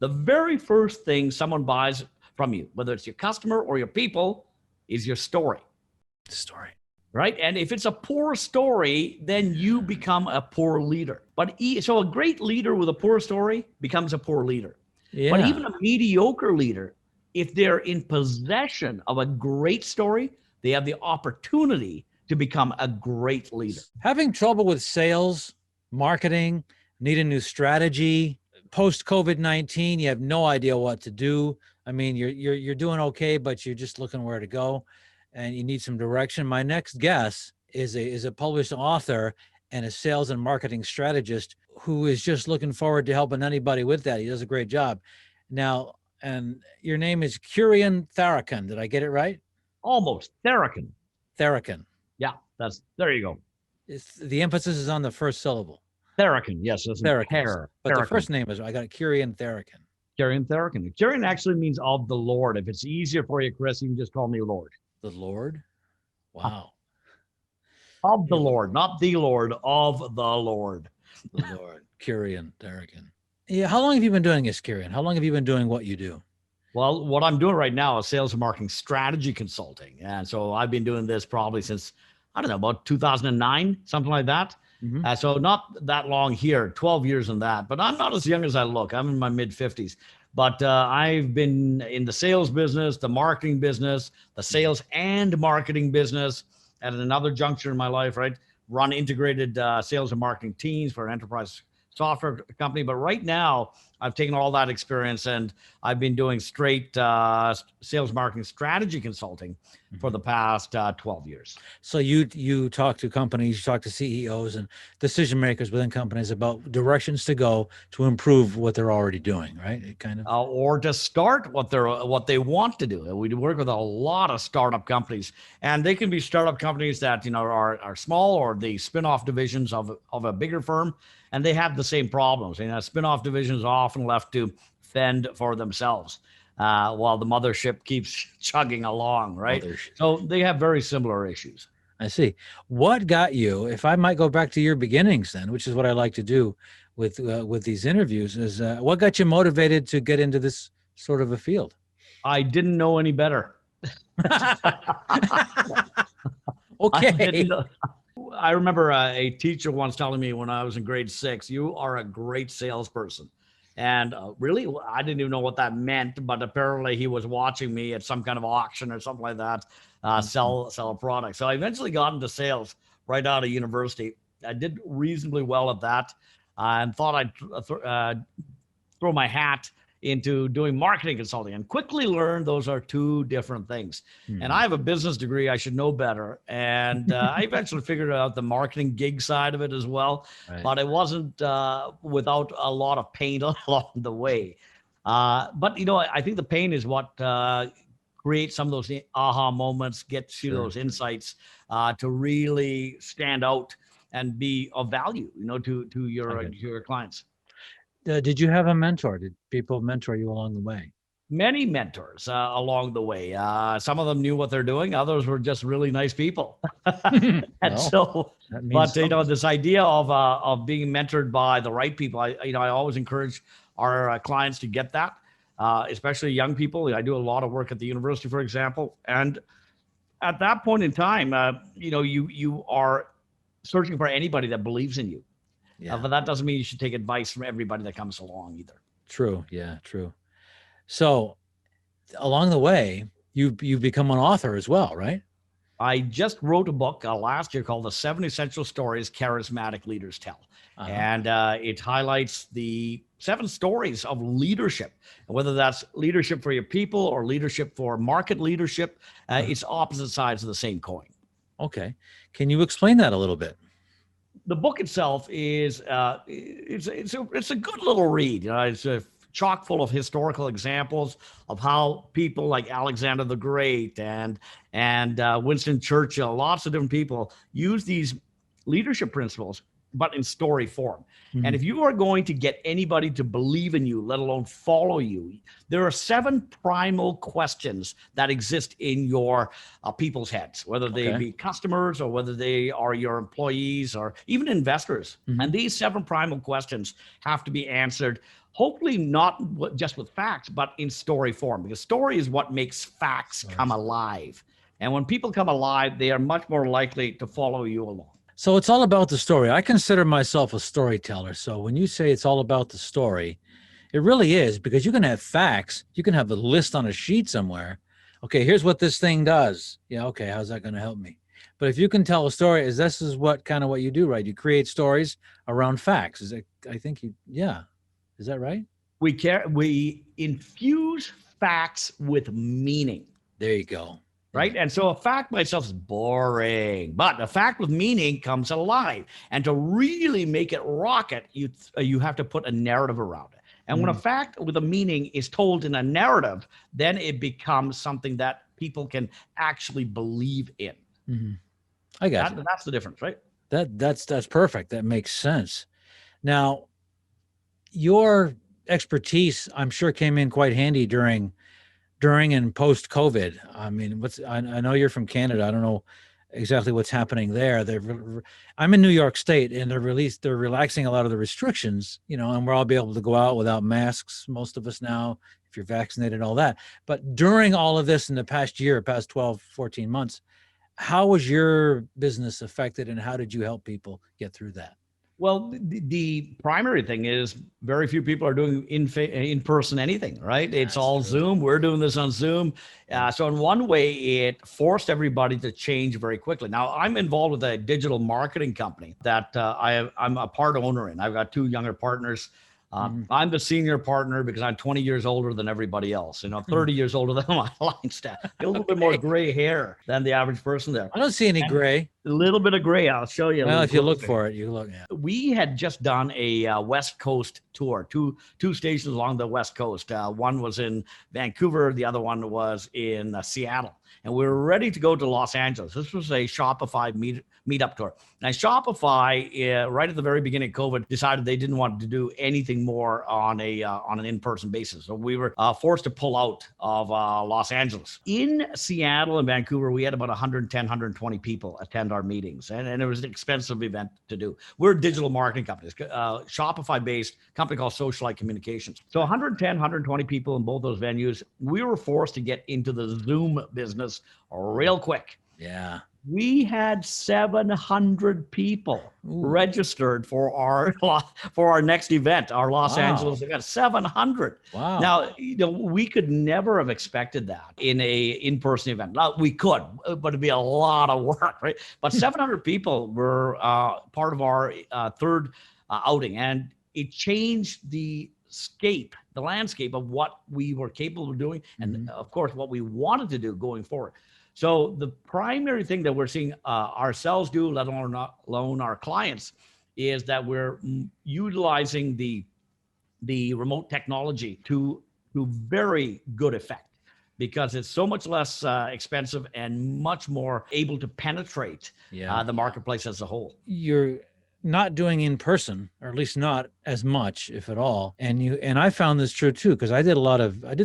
the very first thing someone buys from you, whether it's your customer or your people, is your story. Story. Right? And if it's a poor story, then you become a poor leader. But so a great leader with a poor story becomes a poor leader. Yeah. But even a mediocre leader, if they're in possession of a great story, they have the opportunity to become a great leader. Having trouble with sales, marketing, need a new strategy, post COVID-19, you have no idea what to do. I mean, you're doing okay, but you're just looking where to go, and you need some direction. My next guest is a published author and a sales and marketing strategist who is just looking forward to helping anybody with that. He does a great job. Now, and your name is Kieran Tharakan. Did I get it right? Almost. Tharakan. Tharakan. Yeah, there you go. The emphasis is on the first syllable. Tharakan, yes. Tharakan. But Tharakan. the first name is, I got Kieran Tharakan. Kieran Tharakan. Kieran actually means of the Lord. If it's easier for you, Chris, you can just call me Lord. The Lord? Wow. Of the Lord, not the Lord, of the Lord. The Lord. Kieran Tharakan. Yeah, how long have you been doing this, Kieran? How long have you been doing what you do? Well, what I'm doing right now is sales and marketing strategy consulting. And so I've been doing this probably since, I don't know, about 2009, something like that. Mm-hmm. So not that long here, 12 years in that, but I'm not as young as I look. I'm in my mid 50s, but I've been in the sales business, the marketing business, the sales and marketing business at another juncture in my life, right? Run integrated sales and marketing teams for an enterprise software company. But right now I've taken all that experience and I've been doing straight sales marketing strategy consulting for the past 12 years. So you talk to companies, you talk to CEOs and decision makers within companies about directions to go to improve what they're already doing, right? It kind of, or to start what they want to do. We work with a lot of startup companies, and they can be startup companies that are small or the spin-off divisions of a bigger firm, and they have the same problems. Spin-off divisions are often left to fend for themselves while the mothership keeps chugging along, right? So they have very similar issues. I see. What got you, if I might go back to your beginnings then, which is what I like to do with these interviews, is what got you motivated to get into this sort of a field? I didn't know any better. Okay. I remember a teacher once telling me when I was in grade 6, "You are a great salesperson." And really, I didn't even know what that meant, but apparently he was watching me at some kind of auction or something like that, sell a product. So I eventually got into sales right out of university. I did reasonably well at that and thought I'd throw my hat into doing marketing consulting, and quickly learned those are two different things. And I have a business degree, I should know better. And I eventually figured out the marketing gig side of it as well, but it wasn't without a lot of pain along the way. But I think the pain is what creates some of those aha moments, gets you those insights to really stand out and be of value, to your clients. Did you have a mentor? Did people mentor you along the way? Many mentors along the way. Some of them knew what they're doing. Others were just really nice people. And this idea of being mentored by the right people, I always encourage our clients to get that, especially young people. I do a lot of work at the university, for example. And at that point in time, you are searching for anybody that believes in you. Yeah. But that doesn't mean you should take advice from everybody that comes along either. True. Yeah, true. So along the way, you've become an author as well, right? I just wrote a book last year called The 7 Essential Stories Charismatic Leaders Tell. And it highlights the 7 stories of leadership, whether that's leadership for your people or leadership for market leadership. It's opposite sides of the same coin. Okay. Can you explain that a little bit? The book itself is it's a good little read. It's chock full of historical examples of how people like Alexander the Great and Winston Churchill, lots of different people, use these leadership principles but in story form. Mhm. And if you are going to get anybody to believe in you, let alone follow you, there are 7 primal questions that exist in your people's heads, whether they Okay. be customers or whether they are your employees or even investors. Mhm. And these 7 primal questions have to be answered, hopefully not just with facts, but in story form, because story is what makes facts come alive. And when people come alive, they are much more likely to follow you along. So it's all about the story. I consider myself a storyteller. So when you say it's all about the story, it really is, because you can have facts. You can have a list on a sheet somewhere. Okay, here's what this thing does. Yeah, okay, how's that going to help me? But if you can tell a story, this is what you do, right? You create stories around facts. Is it? I think yeah. Is that right? We infuse facts with meaning. There you go. Right. And so a fact by itself is boring, but a fact with meaning comes alive. And to really make it rocket, you have to put a narrative around it. And when a fact with a meaning is told in a narrative, then it becomes something that people can actually believe in. Mm-hmm. I got you. That's the difference, right? That's perfect. That makes sense. Now, your expertise, I'm sure, came in quite handy during and post COVID. I mean, I know you're from Canada. I don't know exactly what's happening there. I'm in New York State, and they're relaxing a lot of the restrictions, and we're all be able to go out without masks, most of us now, if you're vaccinated and all that. But during all of this in the past 12, 14 months, how was your business affected, and how did you help people get through that? Well, the primary thing is very few people are doing in person anything, right? It's all true. Zoom. We're doing this on Zoom. So in one way, it forced everybody to change very quickly. Now, I'm involved with a digital marketing company that I'm a part owner in. I've got 2 younger partners. I'm the senior partner because I'm 20 years older than everybody else, 30 years older than my line staff, a little bit more gray hair than the average person there. I don't see any gray. A little bit of gray. I'll show you. Well, if you look for it, you look. Yeah. We had just done a West Coast tour, two stations along the West Coast. One was in Vancouver, the other one was in Seattle, and we were ready to go to Los Angeles. This was a Shopify meetup tour. Now, Shopify, right at the very beginning of COVID, decided they didn't want to do anything more on an in-person basis. So we were forced to pull out of Los Angeles. In Seattle and Vancouver, we had about 110, 120 people attend our meetings, and it was an expensive event to do. We're digital marketing companies, Shopify-based company called Socialite Communications. So 110, 120 people in both those venues. We were forced to get into the Zoom business real quick. Yeah. We had 700 people registered for our next event, our Los Angeles event. 700. Wow. Now, we could never have expected that in a in-person event. Now, we could, but it'd be a lot of work, right? But 700 people were part of our third outing, and it changed the landscape of what we were capable of doing, and of course, what we wanted to do going forward. So the primary thing that we're seeing ourselves do, let alone our clients, is that we're utilizing the remote technology to very good effect, because it's so much less expensive and much more able to penetrate the marketplace as a whole. You're not doing in person, or at least not as much, if at all. And I found this true too, because I did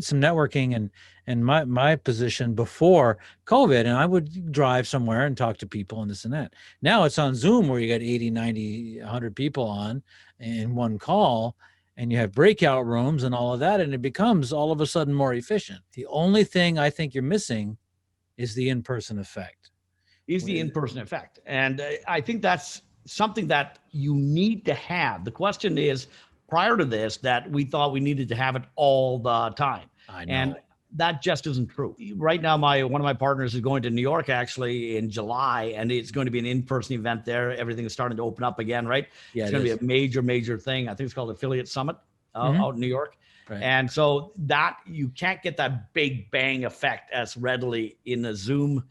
some networking and my position before COVID, and I would drive somewhere and talk to people and this and that. Now it's on Zoom, where you got 80, 90, 100 people on in one call, and you have breakout rooms and all of that, and it becomes all of a sudden more efficient. The only thing I think you're missing is the in-person effect. And I think that's something that you need to have. The question is, prior to this, that we thought we needed to have it all the time. I know. And that just isn't true. Right now, one of my partners is going to New York actually in July, and it's going to be an in-person event there. Everything is starting to open up again, right? Yeah, it's going to be a major thing. I think it's called Affiliate Summit out in New York. Right. And so that you can't get that big bang effect as readily in a Zoom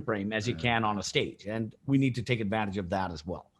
frame as you can on a stage. And we need to take advantage of that as well.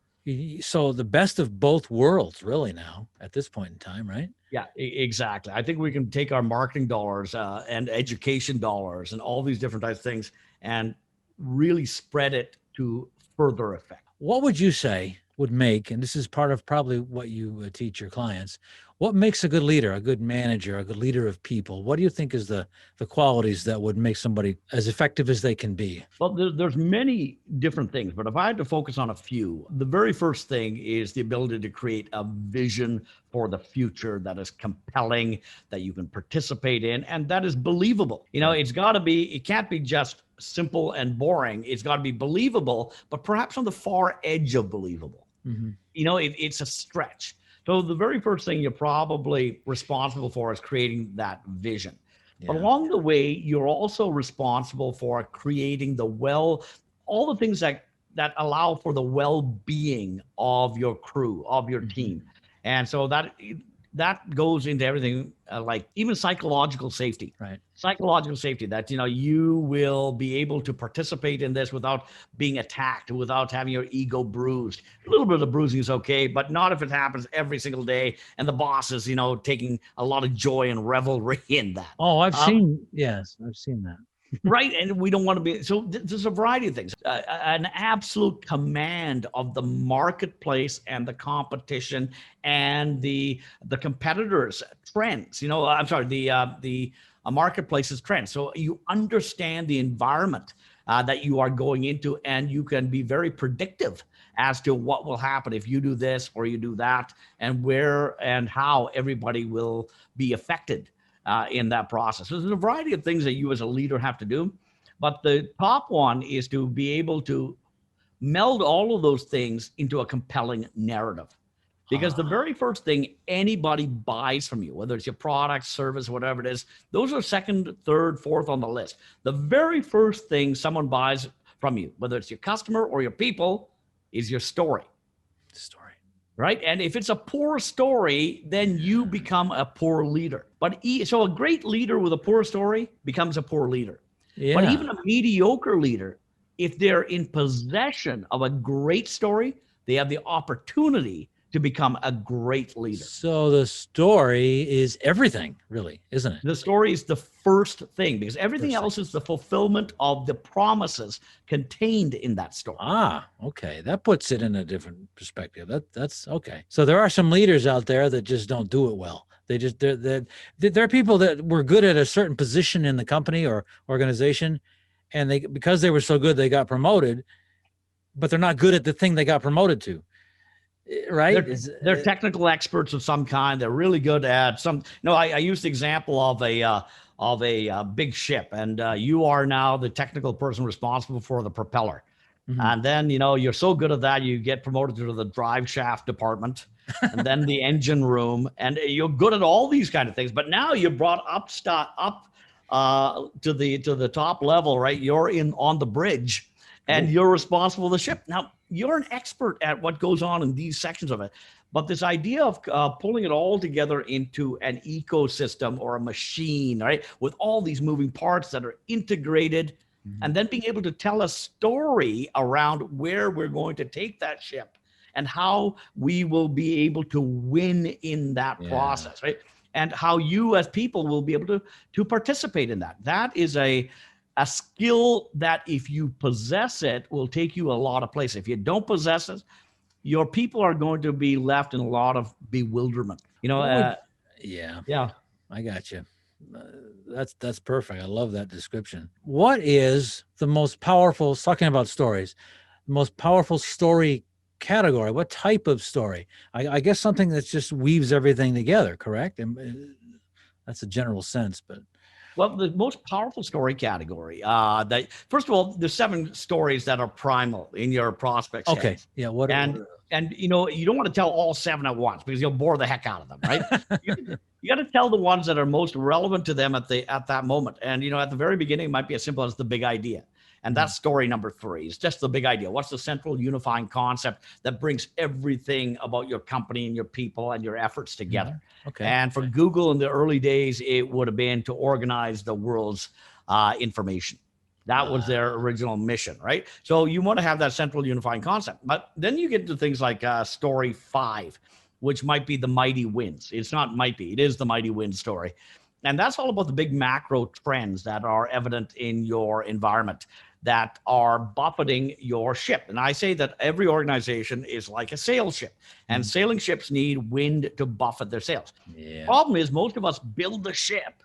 So the best of both worlds, really, now at this point in time, right? Yeah, exactly. I think we can take our marketing dollars and education dollars and all these different types of things and really spread it to further effect. What would you say would make, and this is part of probably what you teach your clients, what makes a good leader, a good manager, a good leader of people? What do you think is the qualities that would make somebody as effective as they can be? Well, there's many different things, but if I had to focus on a few, the very first thing is the ability to create a vision for the future that is compelling, that you can participate in, and that is believable. It's got to be, it can't be just simple and boring. It's got to be believable, but perhaps on the far edge of believable. Mm-hmm. It's a stretch. So the very first thing you're probably responsible for is creating that vision. But along the way, you're also responsible for creating all the things that allow for the well-being of your crew, of your team. And so that goes into everything, like even psychological safety. Right. Psychological safety, that you will be able to participate in this without being attacked, without having your ego bruised. A little bit of bruising is okay, but not if it happens every single day and the boss is taking a lot of joy and revelry in that. Oh, I've seen that. Right. And we don't want to be, so there's a variety of things. An absolute command of the marketplace and the competition and the competitors' trends. I'm sorry, the marketplace's trends. So you understand the environment that you are going into, and you can be very predictive as to what will happen if you do this or you do that, and where and how everybody will be affected in that process. So there's a variety of things that you as a leader have to do, but the top one is to be able to meld all of those things into a compelling narrative. Because the very first thing anybody buys from you, whether it's your product, service, whatever it is, those are second, third, fourth on the list. The very first thing someone buys from you, whether it's your customer or your people, is your story. Right? And if it's a poor story, then you become a poor leader. So a great leader with a poor story becomes a poor leader. Yeah. But even a mediocre leader, if they're in possession of a great story, they have the opportunity to become a great leader. So the story is everything, really, isn't it? The story is the first thing, because everything else is the fulfillment of the promises contained in that story. Okay. That puts it in a different perspective. That's okay. So there are some leaders out there that just don't do it well. There are people that were good at a certain position in the company or organization, and because they were so good, they got promoted, but they're not good at the thing they got promoted to. Right? They're technical experts of some kind. They're really good at some. I used the example of a big ship, and you are now the technical person responsible for the propeller. Mm-hmm. And then you're so good at that, you get promoted to the drive shaft department, and then the engine room, and you're good at all these kind of things. But now you're brought up to the top level, right? You're on the bridge, and you're responsible for the ship. Now, you're an expert at what goes on in these sections of it. But this idea of pulling it all together into an ecosystem or a machine, right, with all these moving parts that are integrated, and then being able to tell a story around where we're going to take that ship and how we will be able to win in that process, right? And how you as people will be able to participate in that. That is a skill that, if you possess it, will take you a lot of places. If you don't possess it, your people are going to be left in a lot of bewilderment. I got you. That's perfect. I love that description. What is the most powerful, talking about stories, the most powerful story category? What type of story? I guess something that just weaves everything together, correct? And that's a general sense, but. Well, the most powerful story category, first of all, there's 7 stories that are primal in your prospects. Okay. Yeah. And you don't want to tell all 7 at once, because you'll bore the heck out of them, right? You got to tell the ones that are most relevant to them at that moment. And at the very beginning, it might be as simple as the big idea. And that's story number 3. It's just the big idea. What's the central unifying concept that brings everything about your company and your people and your efforts together? Okay. And for Google in the early days, it would have been to organize the world's information. That was their original mission, right? So you want to have that central unifying concept. But then you get to things like story 5, which might be the mighty winds. It's not might be. It is the mighty wind story. And that's all about the big macro trends that are evident in your environment. that are buffeting your ship. And I say that every organization is like a sail ship, and sailing ships need wind to buffet their sails. Yeah. Problem is, most of us build the ship.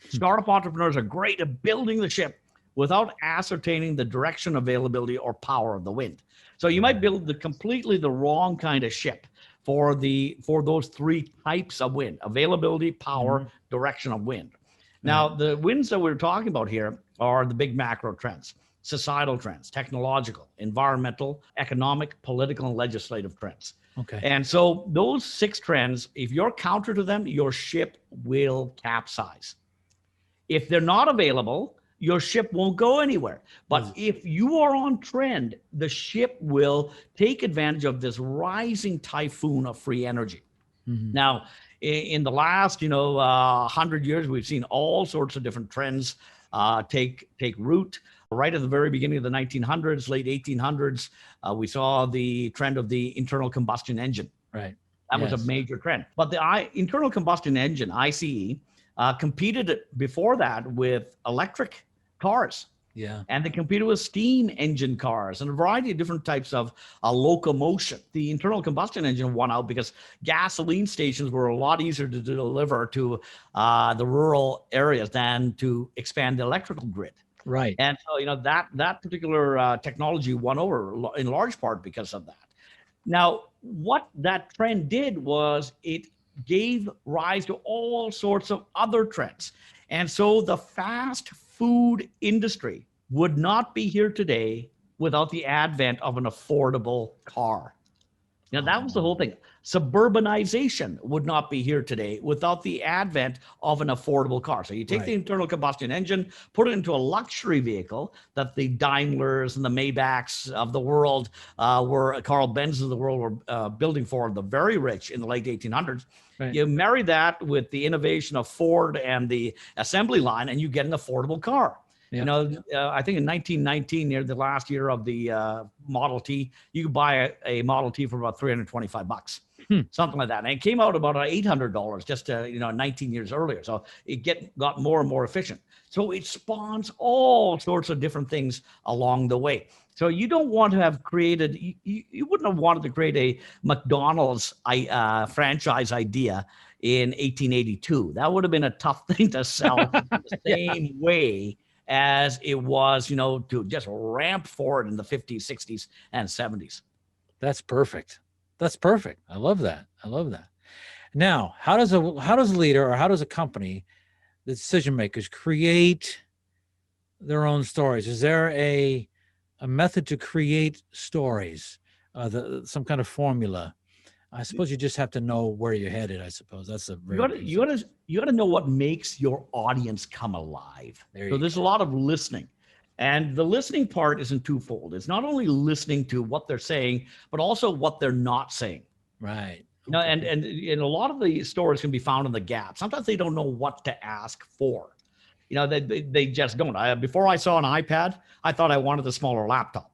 Startup entrepreneurs are great at building the ship without ascertaining the direction, availability, or power of the wind. So you might build completely the wrong kind of ship for those three types of wind: availability, power, direction of wind. Now, the winds that we're talking about here are the big macro trends: societal trends, technological, environmental, economic, political, and legislative trends. Okay. And so those 6 trends, if you're counter to them, your ship will capsize. If they're not available, your ship won't go anywhere. But if you are on trend, the ship will take advantage of this rising typhoon of free energy. Now, in the last, 100 years, we've seen all sorts of different trends take root. Right at the very beginning of the 1900s, late 1800s, we saw the trend of the internal combustion engine. Right. That was a major trend. But the internal combustion engine, ICE, competed before that with electric cars. Yeah. And they competed with steam engine cars and a variety of different types of locomotion. The internal combustion engine won out because gasoline stations were a lot easier to deliver to the rural areas than to expand the electrical grid. Right. And so, that particular technology won over in large part because of that. Now, what that trend did was it gave rise to all sorts of other trends. And so the fast food industry would not be here today without the advent of an affordable car. Now, that was the whole thing. Suburbanization would not be here today without the advent of an affordable car. So you take the internal combustion engine, put it into a luxury vehicle that the Daimlers and the Maybachs of the world Carl Benz of the world were building for the very rich in the late 1800s. Right. You marry that with the innovation of Ford and the assembly line, and you get an affordable car. Yeah. I think in 1919, near the last year of the Model T, you could buy a Model T for about $325, something like that. And it came out about $800 just 19 years earlier. So it got more and more efficient. So it spawns all sorts of different things along the way. So you don't want to have created, you wouldn't have wanted to create a McDonald's franchise idea in 1882. That would have been a tough thing to sell the same way as it was, to just ramp forward in the 50s, 60s, and 70s. That's perfect. That's perfect. I love that. Now, how does a leader or how does a company, the decision makers, create their own stories? Is there a method to create stories, some kind of formula? I suppose you just have to know where you're headed. I suppose that's a very you got to know what makes your audience come alive. So there's a lot of listening, and the listening part isn't twofold. It's not only listening to what they're saying, but also what they're not saying. Right. And a lot of the stories can be found in the gap. Sometimes they don't know what to ask for. They just don't. Before I saw an iPad, I thought I wanted a smaller laptop.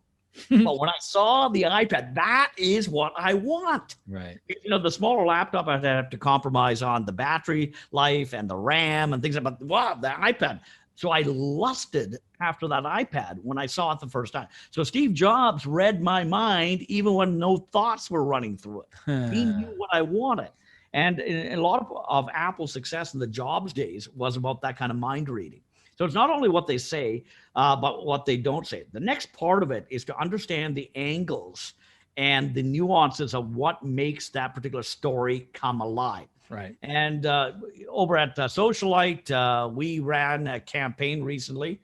But when I saw the iPad, that is what I want. Right. The smaller laptop, I'd have to compromise on the battery life and the RAM and things like that. But wow, the iPad. So I lusted after that iPad when I saw it the first time. So Steve Jobs read my mind even when no thoughts were running through it. He knew what I wanted. And a lot of Apple's success in the Jobs days was about that kind of mind reading. So it's not only what they say, but what they don't say. The next part of it is to understand the angles and the nuances of what makes that particular story come alive. Right. And over at Socialite, we ran a campaign recently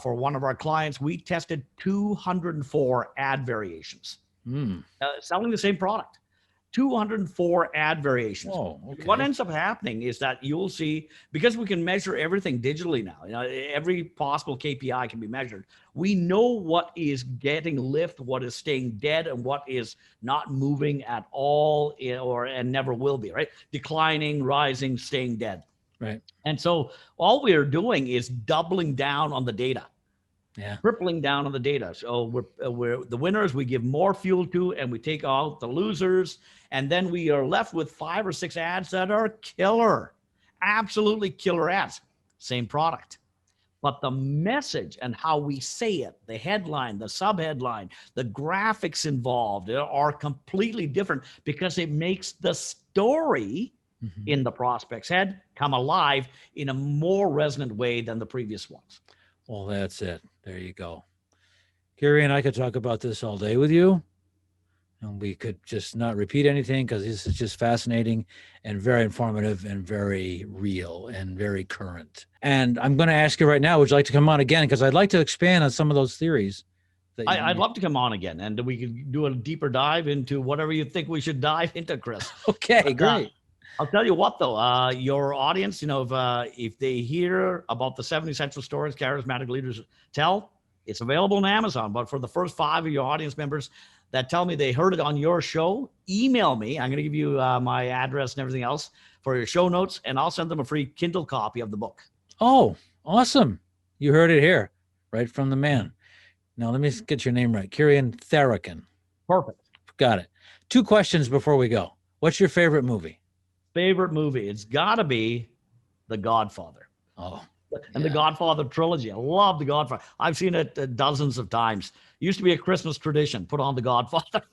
for one of our clients. We tested 204 ad variations, selling the same product. 204 ad variations. Oh, okay. What ends up happening is that you'll see, because we can measure everything digitally now, every possible KPI can be measured. We know what is getting lift, what is staying dead, and what is not moving at all, and never will be, right? Declining, rising, staying dead. Right. And so all we are doing is doubling down on the data. Yeah. Tripling down on the data. So we're the winners we give more fuel to, and we take out the losers. And then we are left with 5 or 6 ads that are killer, absolutely killer ads. Same product. but the message and how we say it, the headline, the subheadline, the graphics involved are completely different because it makes the story in the prospect's head come alive in a more resonant way than the previous ones. Well, that's it. There you go. Gary and I could talk about this all day with you, and we could just not repeat anything because this is just fascinating and very informative and very real and very current. And I'm going to ask you right now, would you like to come on again? Because I'd like to expand on some of those theories. I'd love to come on again, and we could do a deeper dive into whatever you think we should dive into, Chris. Okay, great. I'll tell you what, though, your audience, if they hear about the 7 essential stories charismatic leaders tell, it's available on Amazon. But for the first 5 of your audience members that tell me they heard it on your show, email me. I'm going to give you my address and everything else for your show notes, and I'll send them a free Kindle copy of the book. Oh, awesome. You heard it here, right from the man. Now, let me get your name right. Kieran Therikin. Perfect. Got it. 2 questions before we go. What's your favorite movie? Favorite movie? It's got to be The Godfather. Oh, and the Godfather trilogy. I love The Godfather. I've seen it dozens of times. It used to be a Christmas tradition. Put on The Godfather.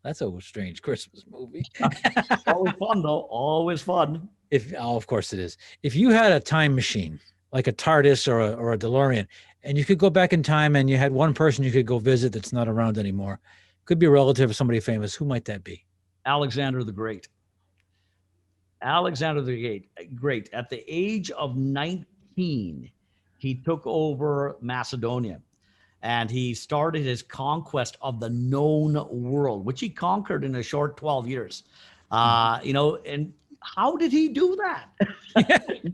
That's a strange Christmas movie. Always fun, though. Always fun. Of course it is. If you had a time machine, like a TARDIS or a DeLorean, and you could go back in time and you had one person you could go visit that's not around anymore, could be a relative of somebody famous, who might that be? Alexander the Great. Alexander the Great, at the age of 19, he took over Macedonia, and he started his conquest of the known world, which he conquered in a short 12 years. And how did he do that?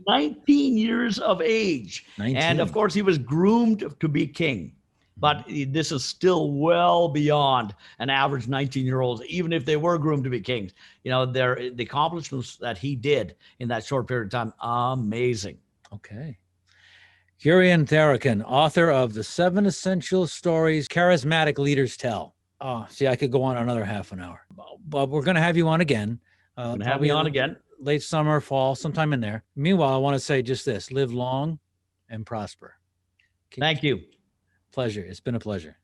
19 years of age. 19. And of course, he was groomed to be king. But this is still well beyond an average 19-year-old, even if they were groomed to be kings. The accomplishments that he did in that short period of time, amazing. Okay. Kieran Therikin, author of The 7 Essential Stories Charismatic Leaders Tell. Oh, see, I could go on another half an hour. But we're going to have you on again. Have me on again. Late summer, fall, sometime in there. Meanwhile, I want to say just this: live long and prosper. Thank you. Pleasure. It's been a pleasure.